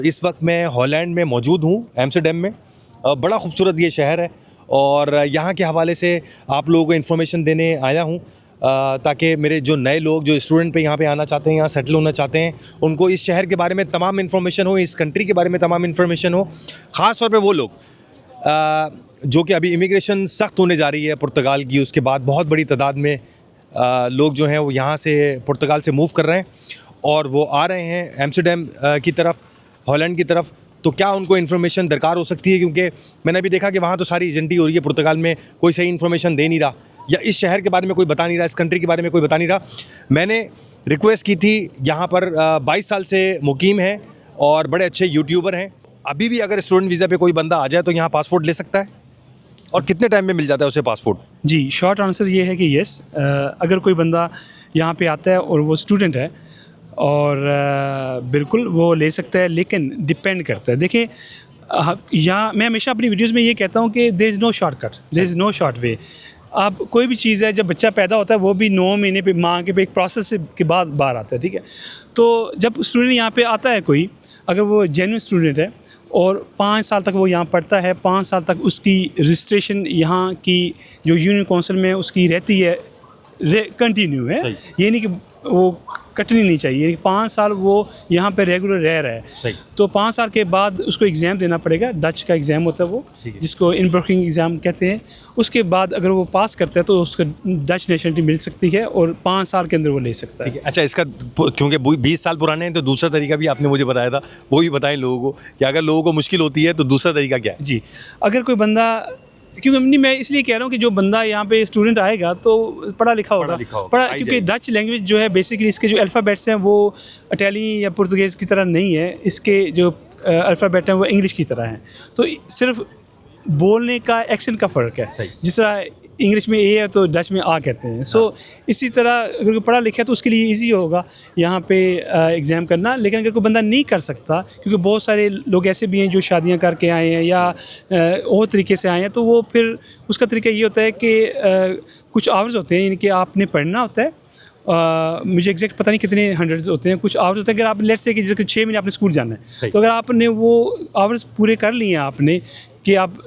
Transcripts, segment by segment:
इस वक्त मैं हॉलैंड में मौजूद हूँ, एम्स्टरडम में। बड़ा खूबसूरत ये शहर है और यहाँ के हवाले से आप लोगों को इन्फॉर्मेशन देने आया हूँ ताकि मेरे जो नए लोग जो स्टूडेंट पे यहाँ पे आना चाहते हैं, यहाँ सेटल होना चाहते हैं, उनको इस शहर के बारे में तमाम इन्फॉर्मेशन हो, इस कंट्री के बारे में तमाम इन्फॉर्मेशन हो। ख़ास तौर पे वो लोग जो कि अभी इमिग्रेशन सख्त होने जा रही है पुर्तगाल की, उसके बाद बहुत बड़ी तादाद में लोग जो हैं वो यहाँ से पुर्तगाल से मूव कर रहे हैं और वो आ रहे हैं एम्स्टरडम की तरफ, हॉलैंड की तरफ। तो क्या उनको इन्फॉर्मेशन दरकार हो सकती है, क्योंकि मैंने अभी देखा कि वहाँ तो सारी एजेंटी हो रही है, पुर्तगाल में कोई सही इन्फॉर्मेशन दे नहीं रहा, या इस शहर के बारे में कोई बता नहीं रहा, इस कंट्री के बारे में कोई बता नहीं रहा। मैंने रिक्वेस्ट की थी, यहाँ पर 22 साल से मुकीम है और बड़े अच्छे यूट्यूबर हैं। अभी भी अगर स्टूडेंट वीज़ा पे कोई बंदा आ जाए तो यहाँ पासपोर्ट ले सकता है, और कितने टाइम में मिल जाता है उसे पासपोर्ट? जी, शॉर्ट आंसर ये है कि यस, अगर कोई बंदा यहाँ पे आता है और वो स्टूडेंट है और बिल्कुल वो ले सकता है, लेकिन डिपेंड करता है। देखिए, यहाँ मैं हमेशा अपनी वीडियोस में ये कहता हूँ कि there is no shortcut, there is no short way. आप कोई भी चीज़ है, जब बच्चा पैदा होता है वो भी 9 महीने पे माँ के पे एक प्रोसेस के बाद बाहर आता है, ठीक है। तो जब स्टूडेंट यहाँ पे आता है कोई, अगर वो जेन्युइन स्टूडेंट है और 5 साल तक वो यहाँ पढ़ता है, 5 साल तक उसकी रजिस्ट्रेशन यहाँ की जो यूनियन काउंसिल में उसकी रहती है, कंटिन्यू है, ये नहीं कि वो कटनी नहीं चाहिए, यानी 5 साल वो यहाँ पे रेगुलर रह रहा है। तो 5 साल के बाद उसको एग्ज़ाम देना पड़ेगा, डच का एग्ज़ाम होता है वो, जिसको इनब्रोकिंग एग्ज़ाम कहते हैं। उसके बाद अगर वो पास करता है तो उसको डच नेशनलिटी मिल सकती है और 5 साल के अंदर वो ले सकता है। अच्छा, इसका क्योंकि 20 साल पुराने हैं तो दूसरा तरीका भी आपने मुझे बताया था, वो भी बताएं लोगों को कि अगर लोगों को मुश्किल होती है तो दूसरा तरीका क्या है? जी, अगर कोई बंदा, क्योंकि मैं इसलिए कह रहा हूँ कि जो बंदा यहाँ पे स्टूडेंट आएगा तो पढ़ा लिखा होगा, क्योंकि डच लैंग्वेज जो है बेसिकली इसके जो अल्फ़ाबेट्स हैं वो इटालियन या पुर्तगीज़ की तरह नहीं है, इसके जो अल्फ़ाबेट हैं वो इंग्लिश की तरह हैं। तो सिर्फ बोलने का एक्सेंट का फ़र्क है, जिस तरह इंग्लिश में ए है तो डच में आ कहते हैं। सो इसी तरह अगर कोई पढ़ा लिखा है तो उसके लिए इजी होगा यहाँ पे एग्ज़ाम करना। लेकिन अगर कोई बंदा नहीं कर सकता, क्योंकि बहुत सारे लोग ऐसे भी हैं जो शादियाँ करके आए हैं या और तरीके से आए हैं, तो वो फिर उसका तरीका ये होता है कि कुछ आवर्स होते हैं, यानी कि आपने पढ़ना होता है। मुझे एग्जैक्ट पता नहीं कितने हंड्रेड्स होते हैं, कुछ आवर्स होते हैं। अगर आप लेट्स से कि जैसे 6 महीने आपने स्कूल जाना है, तो अगर आपने वो आवर्स पूरे कर लिए हैं आपने, कि आप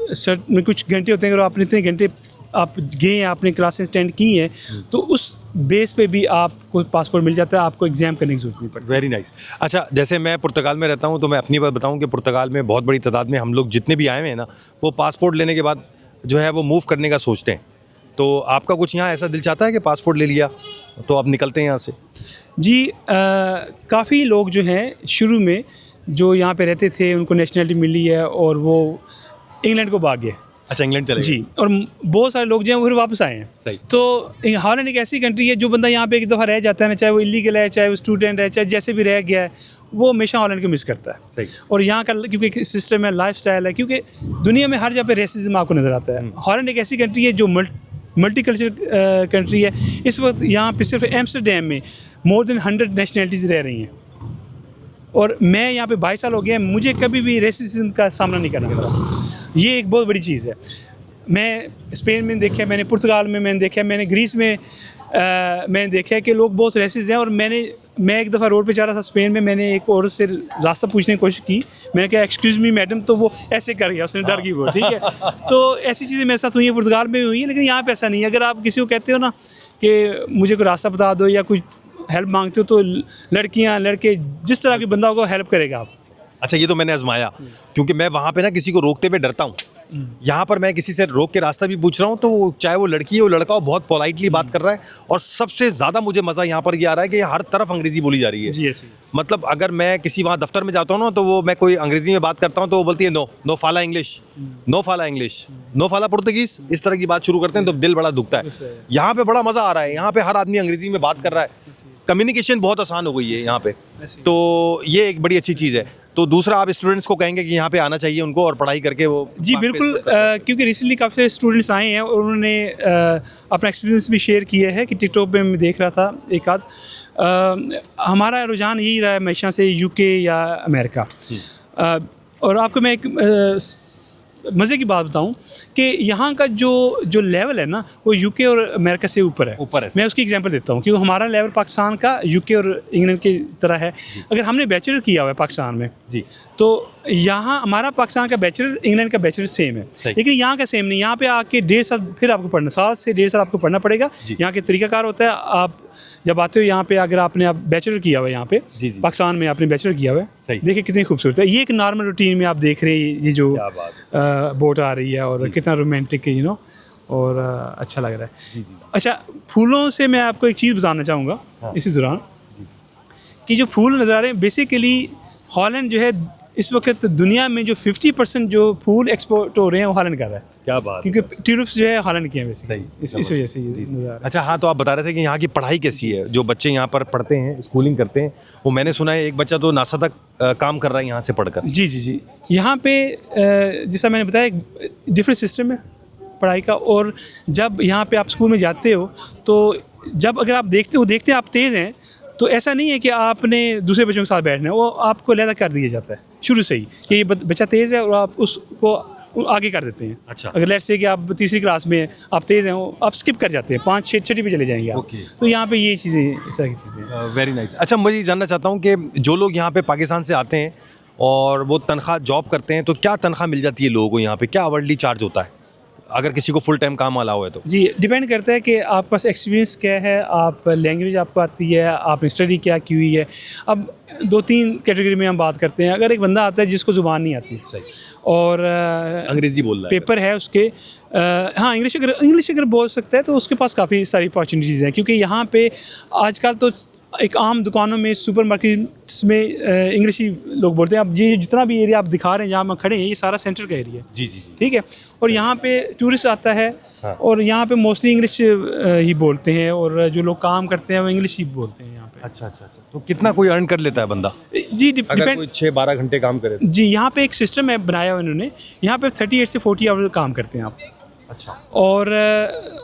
में कुछ घंटे होते हैं, अगर आपने इतने घंटे आप गए हैं, आपने क्लासेस अटेंड की हैं, तो उस बेस पे भी आपको पासपोर्ट मिल जाता है, आपको एग्ज़ाम करने की ज़रूरत नहीं पड़ती। Very nice. अच्छा, जैसे मैं पुर्तगाल में रहता हूँ तो मैं अपनी बात बताऊँ कि पुर्तगाल में बहुत बड़ी तादाद में हम लोग जितने भी आए हुए हैं ना, वो पासपोर्ट लेने के बाद जो है वो मूव करने का सोचते हैं। तो आपका कुछ यहाँ ऐसा दिल चाहता है कि पासपोर्ट ले लिया तो आप निकलते हैं यहाँ से? जी, काफ़ी लोग जो हैं शुरू में जो यहाँ पे रहते थे उनको नेशनलिटी मिली है और वो इंग्लैंड को भाग गए। अच्छा, इंग्लैंड चले गए? जी, और बहुत सारे लोग जो हैं वो फिर वापस आए हैं। सही। तो हॉलैंड एक ऐसी कंट्री है, जो बंदा यहाँ पे एक दफ़ा रह जाता है ना, चाहे वो इलीगल है, चाहे वो स्टूडेंट है, चाहे जैसे भी रह गया है, वो हमेशा हॉलैंड को मिस करता है। सही। और यहाँ का क्योंकि सिस्टम है, लाइफस्टाइल है, क्योंकि दुनिया में हर जगह पे रेसिज्म आपको नज़र आता है। हॉलैंड एक ऐसी कंट्री है जो मल्टीकल्चरल कंट्री है। इस वक्त यहाँ पे सिर्फ एम्स्टरडम में मोर देन 100 नेशनलिटीज़ रह रही हैं, और मैं यहाँ पे 22 साल हो गए, मुझे कभी भी रेसिज्म का सामना नहीं करना पड़ा। ये एक बहुत बड़ी चीज़ है। मैं स्पेन में देखा, मैंने पुर्तगाल में मैंने देखा, मैंने ग्रीस में मैंने देखा कि लोग बहुत रेसिस्ट हैं। और मैं एक दफ़ा रोड पे जा रहा था स्पेन में, मैंने एक औरत से रास्ता पूछने की कोशिश की, मैंने कहा एक्सक्यूज़ मी मैडम, तो वो ऐसे कर गया, उसने डर गई वो, ठीक है। तो ऐसी चीज़ें मेरे साथ हुई हैं, पुर्तगाल में हुई हैं, लेकिन यहाँ पे ऐसा नहीं है। अगर आप किसी को कहते हो ना कि मुझे कोई रास्ता बता दो या कुछ हेल्प मांगते हो, तो लड़कियाँ लड़के जिस तरह के बंदा होगा हेल्प करेगा आप। अच्छा, ये तो मैंने आजमाया, क्योंकि मैं वहाँ पे ना किसी को रोकते हुए डरता हूँ। यहाँ पर मैं किसी से रोक के रास्ता भी पूछ रहा हूँ तो चाहे वो लड़की हो लड़का हो, बहुत पोलाइटली बात कर रहा है। और सबसे ज़्यादा मुझे मज़ा यहाँ पर ये आ रहा है कि हर तरफ अंग्रेज़ी बोली जा रही है। जी, ऐसे मतलब अगर मैं किसी वहाँ दफ्तर में जाता हूँ ना, तो वो मैं कोई अंग्रेज़ी में बात करता हूँ तो वो बोलती है नो फाला इंग्लिश, नो फाला इंग्लिश, नो फाला पुर्तगीज़, इस तरह की बात शुरू करते हैं तो दिल बड़ा दुखता है। यहाँ पे बड़ा मज़ा आ रहा है, यहाँ पे हर आदमी अंग्रेज़ी में बात कर रहा है, कम्युनिकेशन बहुत आसान हो गई है यहाँ पे, तो ये एक बड़ी अच्छी चीज़ है। तो दूसरा, आप स्टूडेंट्स को कहेंगे कि यहाँ पे आना चाहिए उनको और पढ़ाई करके वो? जी बिल्कुल, क्योंकि रिसेंटली काफ़ी सारे स्टूडेंट्स आए हैं और उन्होंने अपना एक्सपीरियंस भी शेयर किया है कि टिकटॉक पे मैं देख रहा था एक आध। हमारा रुझान यही रहा है हमेशा से, यूके या अमेरिका। और आपको मैं एक मज़े की बात बताऊं कि यहाँ का जो लेवल है ना वो यूके और अमेरिका से ऊपर है। मैं उसकी एग्जांपल देता हूँ क्योंकि हमारा लेवल पाकिस्तान का यूके और इंग्लैंड की तरह है। अगर हमने बैचलर किया हुआ है पाकिस्तान में जी, तो यहाँ हमारा पाकिस्तान का बैचलर इंग्लैंड का बैचलर सेम है, लेकिन यहाँ का सेम नहीं। यहाँ पे आके 1.5 साल फिर आपको पढ़ना, 7 से 1.5 साल आपको पढ़ना पड़ेगा। यहाँ के तरीकाकार होता है, आप जब आते हो यहाँ पे अगर आपने बैचलर किया हुआ है यहाँ पे जी, जी। पाकिस्तान में आपने बैचलर किया हुआ है, देखिए कितनी खूबसूरत है। ये एक नॉर्मल रूटीन में आप देख रहे हैं, ये जो बोट आ रही है और कितना रोमांटिक है, और अच्छा लग रहा है। अच्छा, फूलों से मैं आपको एक चीज़ बताना चाहूँगा इसी दौरान कि जो फूल नज़र आ रहे हैं, बेसिकली हॉलैंड जो है इस वक्त दुनिया में जो 50% जो फूल एक्सपोर्ट हो रहे हैं वो हॉलैंड कर रहा है। क्या बात, क्योंकि ट्यूलिप्स जो है हॉलैंड के हैं सही, इस वजह से ये नज़र आ रहा है। अच्छा हाँ, तो आप बता रहे थे कि यहाँ की पढ़ाई कैसी है, जो बच्चे यहाँ पर पढ़ते हैं, स्कूलिंग करते हैं, वो मैंने सुना है एक बच्चा तो नासा तक काम कर रहा है यहाँ से पढ़कर। जी जी जी, यहाँ पे जैसा मैंने बताया डिफरेंट सिस्टम है पढ़ाई का। और जब यहाँ पे आप स्कूल में जाते हो तो जब अगर आप देखते हैं आप तेज़ हैं, तो ऐसा नहीं है कि आपने दूसरे बच्चों के साथ बैठना है, वो आपको अलग कर दिया जाता है शुरू से ही कि ये बच्चा तेज़ है और आप उसको आगे कर देते हैं। अच्छा, अगर लेट्स से कि आप तीसरी क्लास में आप तेज़ हैं, आप स्किप कर जाते हैं, 5 6 पे चले जाएंगे आप। तो यहाँ पे ये चीज़ें, इस तरह की चीज़ें। Very nice. अच्छा, मुझे जानना चाहता हूँ कि जो लोग यहाँ पे पाकिस्तान से आते हैं और वो तनख्वाह जॉब करते हैं, तो क्या तनख्वाह मिल जाती है लोगों को यहाँ पे, क्या आवरली चार्ज होता है अगर किसी को फुल टाइम काम अलाउ है तो? जी, डिपेंड करता है कि आपके पास एक्सपीरियंस क्या है, आप लैंग्वेज आपको आती है, आपने स्टडी क्या की हुई है। अब 2-3 कैटेगरी में हम बात करते हैं। अगर एक बंदा आता है जिसको ज़ुबान नहीं आती और अंग्रेज़ी बोल रहा है, पेपर है उसके, हाँ इंग्लिश अगर बोल सकता है तो उसके पास काफ़ी सारी अपॉर्चुनिटीज़ हैं। क्योंकि यहाँ पे आजकल तो एक आम दुकानों में, सुपरमार्केट्स में इंग्लिश ही लोग बोलते हैं। अब ये जितना भी एरिया आप दिखा रहे हैं जहाँ हम खड़े हैं, ये सारा सेंटर का एरिया है। जी जी जी, ठीक है। और यहाँ पे टूरिस्ट आता है, हाँ। और यहाँ पे मोस्टली इंग्लिश ही बोलते हैं, और जो लोग काम करते हैं वो इंग्लिश ही बोलते हैं यहाँ पे। अच्छा अच्छा अच्छा, तो कितना कोई अर्न कर लेता है बंदा जी? अगर डिपेंड। कोई 6-12 घंटे काम करे तो? जी, यहाँ पे एक सिस्टम है बनाया हुआ इन्होंने, यहाँ पे 38 से 40 आवर काम करते हैं आप। अच्छा, और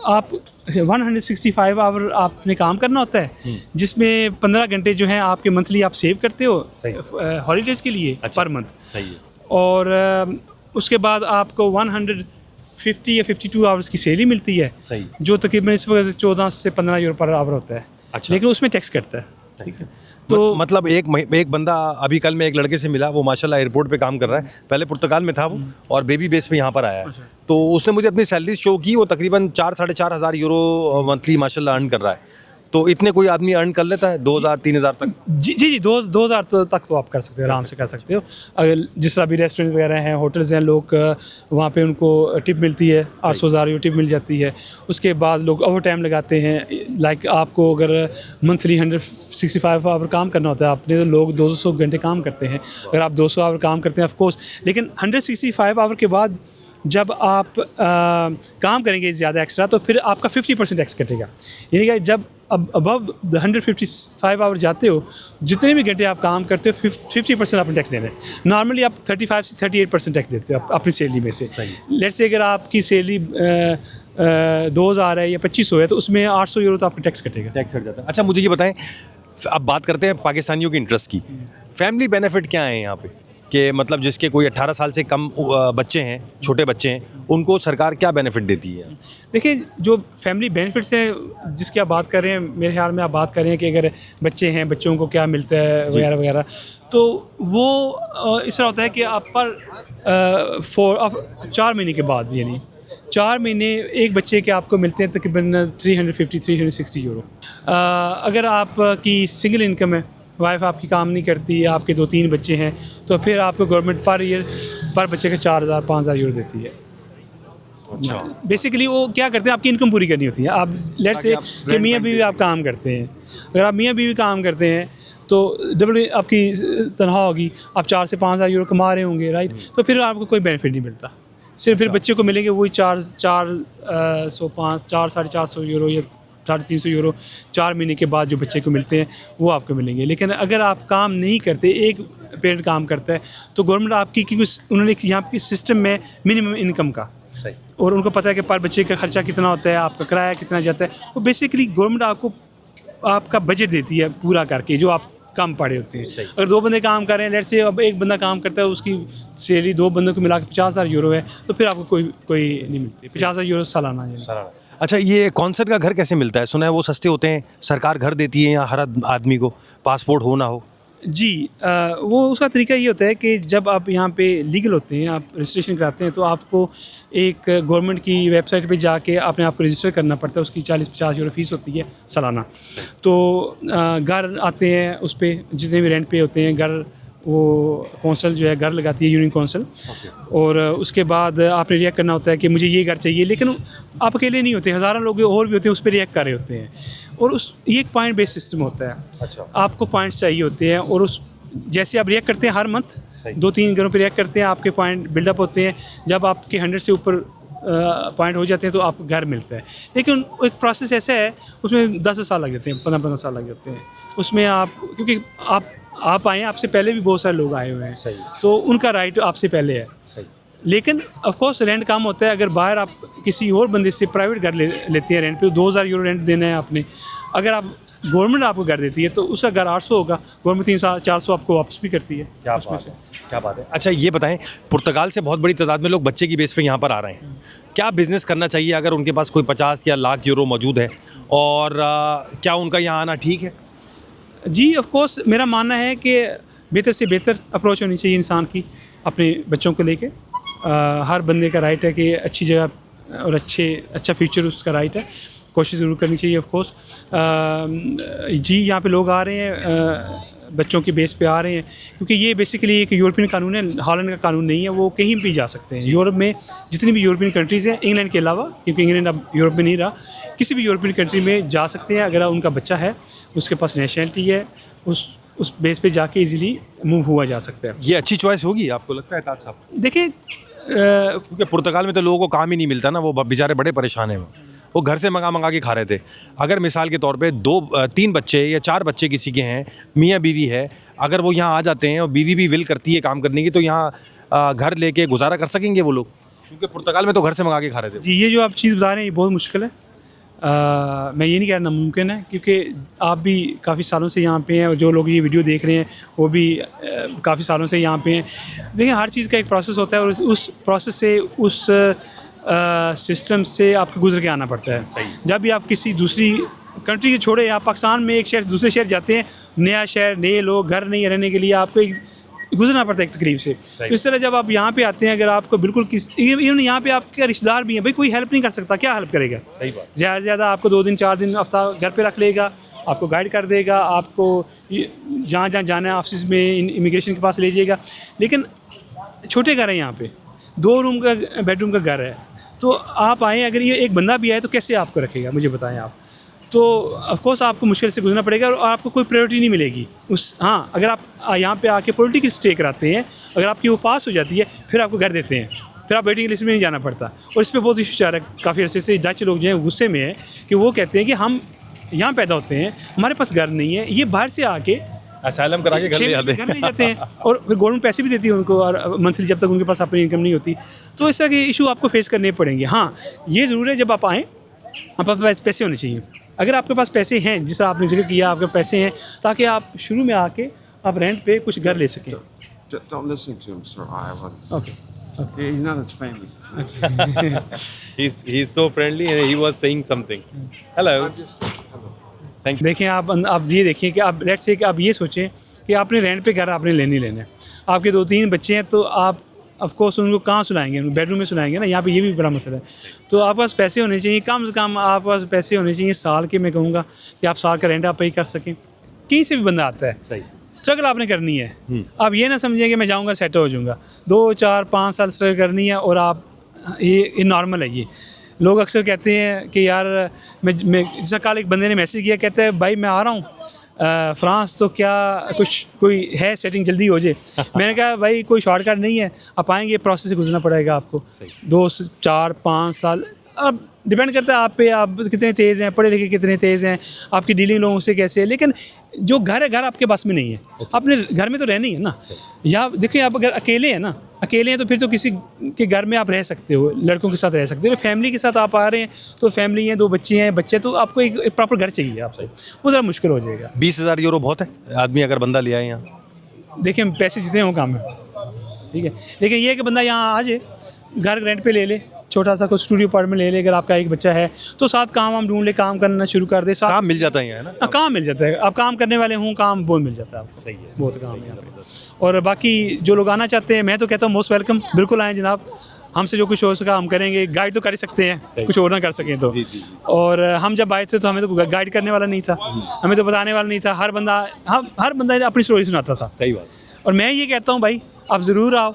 आप 165 आवर आपने काम करना होता है, जिसमें 15 घंटे जो हैं आपके मंथली आप सेव करते हो हॉलीडेज़ के लिए। अच्छा, पर मंथ। सही है। और उसके बाद आपको 150 या 52 आवर्स की सैलरी मिलती है, सही, जो तकरीबन इस वक्त 14 से 15 यूरो पर आवर होता है। अच्छा, लेकिन उसमें टैक्स कटता है। ठीक है। तो मतलब एक बंदा, अभी कल मैं एक लड़के से मिला, वो माशाल्लाह एयरपोर्ट पे काम कर रहा है, पहले पुर्तगाल में था वो, और बेबी बेस पे यहाँ पर आया है। तो उसने मुझे अपनी सैलरी शो की, वो तकरीबन 4-4.5 हज़ार यूरो मंथली माशाल्लाह अर्न कर रहा है। तो इतने कोई आदमी अर्न कर लेता है 2,000-3,000 तक? जी जी जी, 2,000 तक तो आप कर सकते हो, आराम से कर सकते हो। अगर जिस तरह भी रेस्टोरेंट वगैरह हैं, होटल्स हैं, लोग वहाँ पे उनको टिप मिलती है, 800-1,000 टिप मिल जाती है। उसके बाद लोग ओवर टाइम लगाते हैं। लाइक आपको अगर मंथली 165 आवर काम करना होता है आपने, तो लोग 200 घंटे काम करते हैं। अगर आप 200 आवर काम करते हैं ऑफकोर्स, लेकिन 165 आवर के बाद जब आप काम करेंगे ज़्यादा एक्स्ट्रा, तो फिर आपका 50% टैक्स कटेगा। यानी कि जब अब अबव 155 आवर जाते हो, जितने भी घंटे आप काम करते हो, 50% आपने टैक्स देना है। नॉर्मली आप 35 से 38% टैक्स देते हो अपनी सैलरी में से। लेट्स से अगर आपकी सैलरी 2,000 है या 2,500 है, तो उसमें 800 यूरो तो आपका टैक्स कटेगा, टैक्स कट जाता है। अच्छा, मुझे ये बताएं, अब बात करते हैं पाकिस्तानियों के इंटरेस्ट की। फैमिली बेनिफिट क्या है यहाँ पे, कि मतलब जिसके कोई 18 साल से कम बच्चे हैं, छोटे बच्चे हैं, उनको सरकार क्या बेनिफिट देती है? देखिए, जो फैमिली बेनिफिट्स हैं जिसकी आप बात कर रहे हैं, मेरे ख्याल में आप बात कर रहे हैं कि अगर बच्चे हैं, बच्चों को क्या मिलता है वगैरह वगैरह, तो वो इस तरह होता है कि आप पर 4 महीने के बाद, यानी 4 महीने एक बच्चे के आपको मिलते हैं तकरीबन 350-360 यूरो। अगर आपकी सिंगल इनकम है, वाइफ आपकी काम नहीं करती, आपके 2-3 बच्चे हैं, तो फिर आपको गवर्नमेंट पर ईयर पर बच्चे के 4,000-5,000 यूरो देती है। अच्छा, बेसिकली वो क्या करते हैं, आपकी इनकम पूरी करनी होती है। आप लेट्स से कि मियाँ बीवी आप काम करते हैं, अगर आप मियाँ बीवी काम करते हैं तो डबल आपकी तनख्वाह होगी, आप 4 से 5,000 यूरो कमा रहे होंगे, राइट। तो फिर आपको कोई बेनिफिट नहीं मिलता, सिर्फ फिर बच्चे को मिलेंगे वही 400-450 यूरो या 350 यूरो 4 महीने के बाद जो बच्चे को मिलते हैं वो आपको मिलेंगे। लेकिन अगर आप काम नहीं करते, एक पेरेंट काम करता है, तो गवर्नमेंट आपकी, क्योंकि उन्होंने यहाँ पे सिस्टम में मिनिमम इनकम का, सही, और उनको पता है कि पर बच्चे का खर्चा कितना होता है, आपका किराया कितना जाता है, वो बेसिकली गवर्नमेंट आपको आपका बजट देती है पूरा करके, जो आप कम पड़े होते हैं। अगर 2 बंदे काम कर रहे हैं, लेट्स से अब एक बंदा काम करता है, उसकी सैलरी 2 बंदों को मिला के 50,000 यूरो है, तो फिर आपको कोई नहीं मिलती। 50,000 यूरो सालाना है। अच्छा, ये कॉन्सर्ट का घर कैसे मिलता है? सुना है वो सस्ते होते हैं, सरकार घर देती है या हर आदमी को, पासपोर्ट हो ना हो? जी, वो उसका तरीका ये होता है कि जब आप यहाँ पे लीगल होते हैं, आप रजिस्ट्रेशन कराते हैं, तो आपको एक गवर्नमेंट की वेबसाइट पे जाके अपने आप को रजिस्टर करना पड़ता है। उसकी 40-50 यूरो फीस होती है सालाना। तो घर आते हैं, उस पर जितने भी रेंट पे होते हैं घर, वो कौंसल जो है घर लगाती है, यूनियन कौंसल। और उसके बाद आपने रिएक्ट करना होता है कि मुझे ये घर चाहिए, लेकिन आप अकेले नहीं होते, हज़ारों लोग और भी होते हैं उस पर रिएक्ट कर रहे होते हैं। और उस ये एक पॉइंट बेस्ड सिस्टम होता है। अच्छा। आपको पॉइंट्स चाहिए होते हैं, और उस जैसे आप रिएक्ट करते हैं हर मंथ 2-3 घरों पे रिएक्ट करते हैं, आपके पॉइंट बिल्डअप होते हैं। जब आपके 100 से ऊपर पॉइंट हो जाते हैं तो आपको घर मिलता है। लेकिन एक प्रोसेस ऐसा है, उसमें 10 साल लग जाते हैं, 15 साल लग जाते हैं उसमें। आप क्योंकि आप आए हैं, आपसे पहले भी बहुत सारे लोग आए हुए हैं, तो उनका राइट आपसे पहले है। लेकिन ऑफ कोर्स रेंट कम होता है। अगर बाहर आप किसी और बंदे से प्राइवेट घर लेते हैं रेंट पे, 2,000 यूरो रेंट देना है आपने। अगर आप गवर्नमेंट आपको घर देती है तो उसका घर 800 होगा, गवर्नमेंट 300-400 आपको वापस भी करती है। क्या बात है। अच्छा, ये बताएं, पुर्तगाल से बहुत बड़ी तादाद में लोग बच्चे की बेस पे यहाँ पर आ रहे हैं। क्या बिज़नेस करना चाहिए अगर उनके पास कोई 50 या लाख यूरो मौजूद है, और क्या उनका यहाँ आना ठीक है? जी, ऑफ कोर्स मेरा मानना है कि बेहतर से बेहतर अप्रोच होनी चाहिए इंसान की अपने बच्चों को लेके। हर बंदे का राइट है कि अच्छी जगह और अच्छा फ्यूचर उसका राइट है, कोशिश ज़रूर करनी चाहिए ऑफ कोर्स। जी, यहाँ पे लोग आ रहे हैं, बच्चों के बेस पे आ रहे हैं, क्योंकि ये बेसिकली एक यूरोपियन कानून है, हॉलैंड का कानून नहीं है। वो कहीं भी जा सकते हैं यूरोप में, जितनी भी यूरोपियन कंट्रीज़ हैं, इंग्लैंड के अलावा, क्योंकि इंग्लैंड अब यूरोप में नहीं रहा, किसी भी यूरोपियन कंट्री में जा सकते हैं। अगर उनका बच्चा है, उसके पास नेशनलिटी है, उस बेस पे जाके इजीली मूव हुआ जा सकता है। ये अच्छी चॉइस होगी आपको लगता है ताज साहब? देखिए, क्योंकि पुर्तगाल में तो लोगों को काम ही नहीं मिलता ना, वो बेचारे बड़े परेशान हैं। वो घर से मंगा के खा रहे थे। अगर मिसाल के तौर पे 2-3 बच्चे या 4 बच्चे किसी के हैं, मियाँ बीवी है, अगर वो यहाँ आ जाते हैं और बीवी भी विल करती है काम करने की, तो यहाँ घर लेके गुजारा कर सकेंगे वो लोग? क्योंकि पुर्तगाल में तो घर से मंगा के खा रहे थे। जी, ये जो आप चीज़ बता रहे हैं ये बहुत मुश्किल है। मैं ये नहीं कह रहा नामुमकिन है, क्योंकि आप भी काफ़ी सालों से यहाँ पे हैं, और जो लोग ये वीडियो देख रहे हैं वो भी काफ़ी सालों से यहाँ पे हैं। देखिए, हर चीज़ का एक प्रोसेस होता है, और उस प्रोसेस से, उस सिस्टम से आपको गुजर के आना पड़ता है। जब भी आप किसी दूसरी कंट्री के छोड़े, आप पाकिस्तान में एक शहर से दूसरे शहर जाते हैं, नया शहर, नए लोग, घर नहीं रहने के लिए आपको एक गुजरना पड़ता है एक तकलीफ से। इस तरह जब आप यहाँ पे आते हैं, अगर आपको बिल्कुल इवन यहाँ पे आपके रिश्तेदार भी हैं, भाई कोई हेल्प नहीं कर सकता, क्या हेल्प करेगा? ज़्यादा से ज़्यादा आपको 2 दिन 4 दिन हफ्ता घर पे रख लेगा, आपको गाइड कर देगा, आपको जहाँ जाना है ऑफिस में, इमिग्रेशन के पास ले जाएगा। लेकिन छोटे घर हैं यहाँ पे, 2 रूम का बेडरूम का घर है, तो आप आएँ, अगर ये एक बंदा भी आए तो कैसे आपको रखेगा, मुझे बताएं आप। तो ऑफ कोर्स आपको मुश्किल से गुजरना पड़ेगा, और आपको कोई प्रायोरिटी नहीं मिलेगी हाँ, अगर आप यहाँ पे आके पॉलिटिकल स्टे कराते हैं, अगर आपकी वो पास हो जाती है, फिर आपको घर देते हैं, फिर आप वेटिंग लिस्ट में नहीं जाना पड़ता। और इस पर बहुत इशू चल रहा है काफ़ी अर्से से। डच लोग जो हैं गुस्से में है कि वो कहते हैं कि हम यहाँ पैदा होते हैं, हमारे पास घर नहीं है, ये बाहर से आके असाइलम करा के घर ले जाते हैं, और फिर गवर्नमेंट पैसे भी देती है उनको, और मंथली जब तक उनके पास अपनी इनकम नहीं होती। तो इस तरह के इशू आपको फेस करने पड़ेंगे। हाँ, ये ज़रूर है, जब आप आएँ आपके पास पैसे होने चाहिए। अगर आपके पास पैसे हैं, जिस आपने जिक्र किया, आपके पैसे हैं, ताकि आप शुरू में आके आप रेंट पे कुछ घर ले सकें। Don't listen to him, sir. I want. Okay. He's not as famous. He's so friendly and he was saying something. Hello. Thank you. देखें, आप ये देखिए कि आप लेट्स से कि आप ये सोचें कि आपने रेंट पे घर आपने लेने है, आपके 2-3 बच्चे हैं, तो आप ऑफ कोर्स उनको कहाँ सुलाएंगे? उनको बेडरूम में सुलाएंगे ना। यहाँ पे ये भी बड़ा मसला है। तो आपके पास पैसे होने चाहिए, कम से कम आपके पास पैसे होने चाहिए साल के, मैं कहूँगा कि आप साल का रेंट आप पे कर सकें। कहीं से भी बंदा आता है, सही स्ट्रगल आपने करनी है। आप ये ना समझें कि मैं जाऊँगा सेट हो जाऊँगा, 2-4-5 साल स्ट्रगल करनी है, और आप ये नॉर्मल है। ये लोग अक्सर कहते हैं कि यार मैं जैसा कल एक बंदे ने मैसेज किया, कहता है भाई मैं आ रहा हूँ फ्रांस, तो क्या कोई है सेटिंग जल्दी हो जाए? मैंने कहा भाई कोई शॉर्टकट नहीं है, आप आएंगे प्रोसेस से गुजरना पड़ेगा आपको, 2-4-5 साल। अब डिपेंड करता है आप पे, आप कितने तेज़ हैं, पढ़े लिखे कितने तेज़ हैं, आपकी डीलिंग लोगों से कैसे है। लेकिन जो घर है, घर आपके पास में नहीं है, अपने घर में तो रहना ही है ना। या देखिए, आप अगर अकेले हैं ना, अकेले हैं तो फिर तो किसी के घर में आप रह सकते हो, लड़कों के साथ रह सकते हो। फैमिली के साथ आप आ रहे हैं तो फैमिली है, 2 बच्चे तो आपको एक प्रॉपर घर चाहिए आपको, वो ज़रा मुश्किल हो जाएगा। 20,000 यूरो बहुत है आदमी अगर बंदा ले आए यहाँ। देखिए पैसे जितने हों काम है, ठीक है, लेकिन ये है कि बंदा यहाँ आ जाए, घर रेंट पे ले ले, छोटा सा कोई स्टूडियो अपार्टमेंट ले ले, अगर आपका एक बच्चा है तो साथ काम हम ढूंढ ले, काम करना शुरू कर दे, साथ काम मिल जाता है यहाँ, है ना? काम मिल जाता है। आप काम करने वाले हों, काम बहुत मिल जाता है आपको। सही है, बहुत काम है यहाँ पे। और बाकी जो लोग आना चाहते हैं, मैं तो कहता हूँ मोस्ट वेलकम, बिल्कुल आएँ जनाब, हमसे जो कुछ हो सका हम करेंगे, गाइड तो कर ही सकते हैं, कुछ और ना कर सकें तो। और हम जब आए थे तो हमें तो गाइड करने वाला नहीं था, हमें तो बताने वाला नहीं था, हर बंदा अपनी स्टोरी सुनाता था। सही बात। और मैं ये कहता हूँ भाई आप ज़रूर आओ,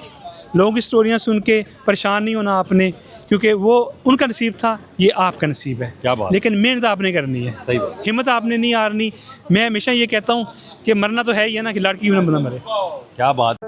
लोगों की स्टोरियाँ सुन के परेशान नहीं होना आपने, क्योंकि वो उनका नसीब था, ये आपका नसीब है। क्या बात। लेकिन मेहनत आपने करनी है, सही बात। हिम्मत आपने नहीं हारनी। मैं हमेशा ये कहता हूँ कि मरना तो है ही है ना, कि लड़की क्यों ना बंदा मरे। क्या बात।